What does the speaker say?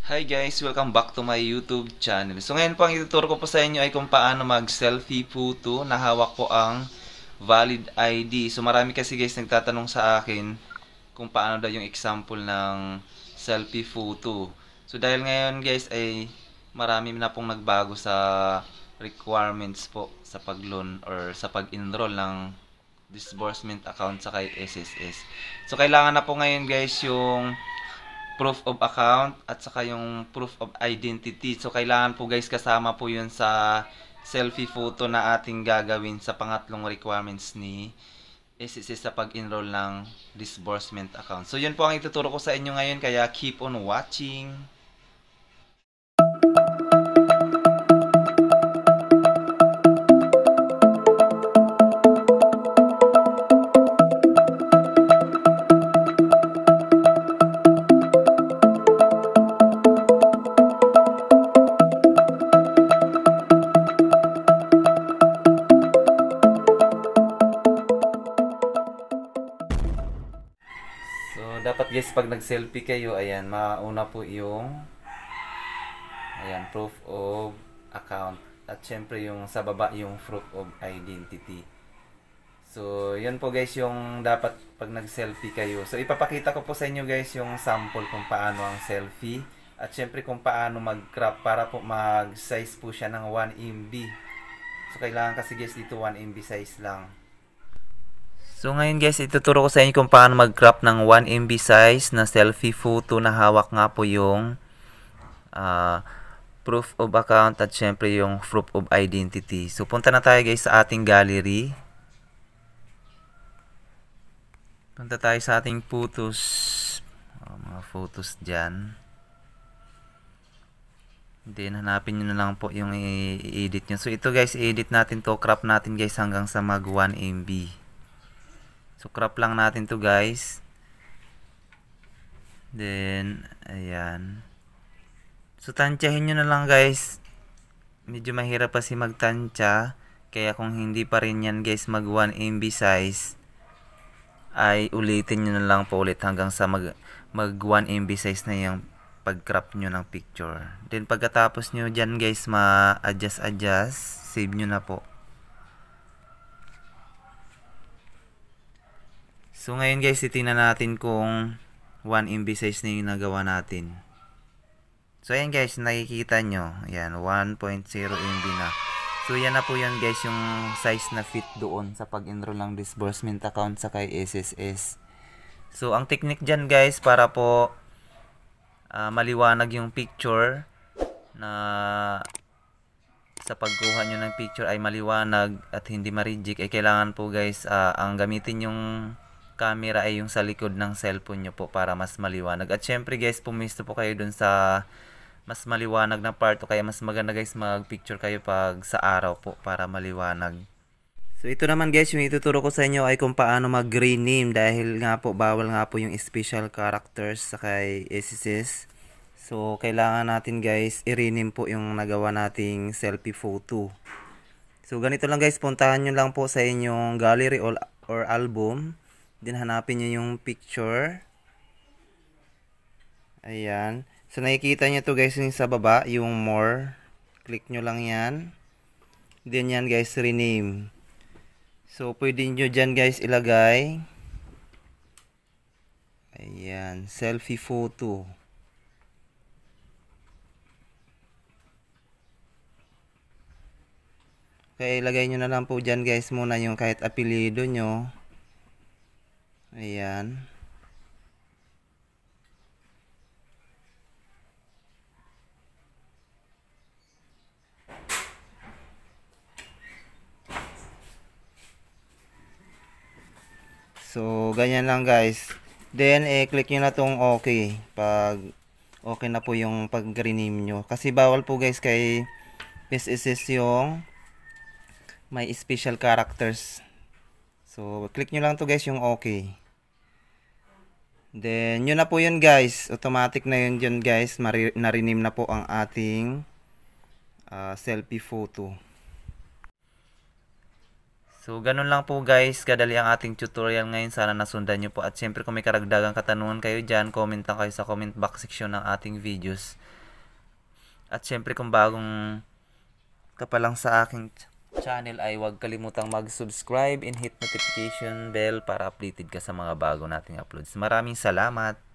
Hi guys! Welcome back to my YouTube channel. So ngayon po ang ituturo ko po sa inyo ay kung paano mag-selfie photo na hawak po ang valid ID. So marami kasi guys nagtatanong sa akin kung paano daw yung example ng selfie photo. So dahil ngayon guys ay marami na pong nagbago sa requirements po sa pag-loan or sa pag-enroll ng disbursement account sa kay SSS. So kailangan na po ngayon guys yung proof of account at saka yung proof of identity. So kailangan po guys kasama po yun sa selfie photo na ating gagawin sa pangatlong requirements ni SSS sa pag-enroll ng disbursement account. So yun po ang ituturo ko sa inyo ngayon kaya keep on watching. So, dapat guys, pag nag-selfie kayo, ayan, mauna po yung, ayan, proof of account. At syempre yung sa baba, yung proof of identity. So, yun po guys yung dapat pag nag-selfie kayo. So, ipapakita ko po sa inyo guys yung sample kung paano ang selfie. At syempre kung paano mag-crop para po mag-size po siya ng 1 MB. So, kailangan kasi guys dito 1 MB size lang. So ngayon guys, ituturo ko sa inyo kung paano mag-crop ng 1 MB size na selfie photo na hawak nga po yung proof of account at syempre yung proof of identity. So punta na tayo guys sa ating gallery. Punta tayo sa ating photos. Mga photos dyan. Then hanapin nyo na lang po yung i-edit nyo. So ito guys, i-edit natin to, crop natin guys hanggang sa mag 1 MB. So, crop lang natin to guys. Then, ayan. So, tansyahin nyo na lang guys. Medyo mahirap kasi magtansya. Kaya kung hindi pa rin yan guys mag 1 MB size, ay ulitin nyo na lang po ulit hanggang sa mag 1 MB size na yung pag-crop nyo ng picture. Then, pagkatapos nyo dyan guys ma-adjust, save nyo na po. So ngayon guys, titingnan natin kung 1 MB size na yung nagawa natin. So ayan guys, nakikita nyo. Ayan, 1.0 MB na. So yan na po yan guys, yung size na fit doon sa pag-enroll ng disbursement account sa kay SSS. So ang technique dyan guys, para po maliwanag yung picture na sa pagkuha nyo ng picture ay maliwanag at hindi ma-reject, ay kailangan po guys ang gamitin yung camera ay yung sa likod ng cellphone nyo po para mas maliwanag. At syempre guys, pumisto po kayo dun sa mas maliwanag na part o kaya mas maganda guys mag-picture kayo pag sa araw po para maliwanag. So ito naman guys, yung ituturo ko sa inyo ay kung paano mag-rename dahil nga po bawal nga po yung special characters sa kay SSS. So kailangan natin guys i-rename po yung nagawa nating selfie photo. So ganito lang guys, puntahan nyo lang po sa inyong gallery or album. Then hanapin nyo yung picture. Ayan. So nakikita nyo to guys yung sa baba, yung more. Click nyo lang yan. Then yan guys, rename. So pwede nyo dyan guys ilagay. Ayan, selfie photo. Kaya ilagay nyo na lang po dyan guys muna yung kahit apelido nyo. Ayan. So, ganyan lang guys. Then, click nyo na tong okay. Pag okay na po yung pag-rename nyo. Kasi bawal po guys kay SSS yung may special characters. So, click nyo lang to guys yung okay. Then, yun na po yun guys. Automatic na yun dyan guys. Na-rename na po ang ating selfie photo. So, ganun lang po guys, kadali ang ating tutorial ngayon. Sana nasundan nyo po. At syempre kung may karagdagang katanungan kayo dyan, comment lang kayo sa comment box section ng ating videos. At syempre kung bagong ka pa lang sa aking channel ay huwag kalimutang mag-subscribe and hit notification bell para updated ka sa mga bago nating uploads. Maraming salamat!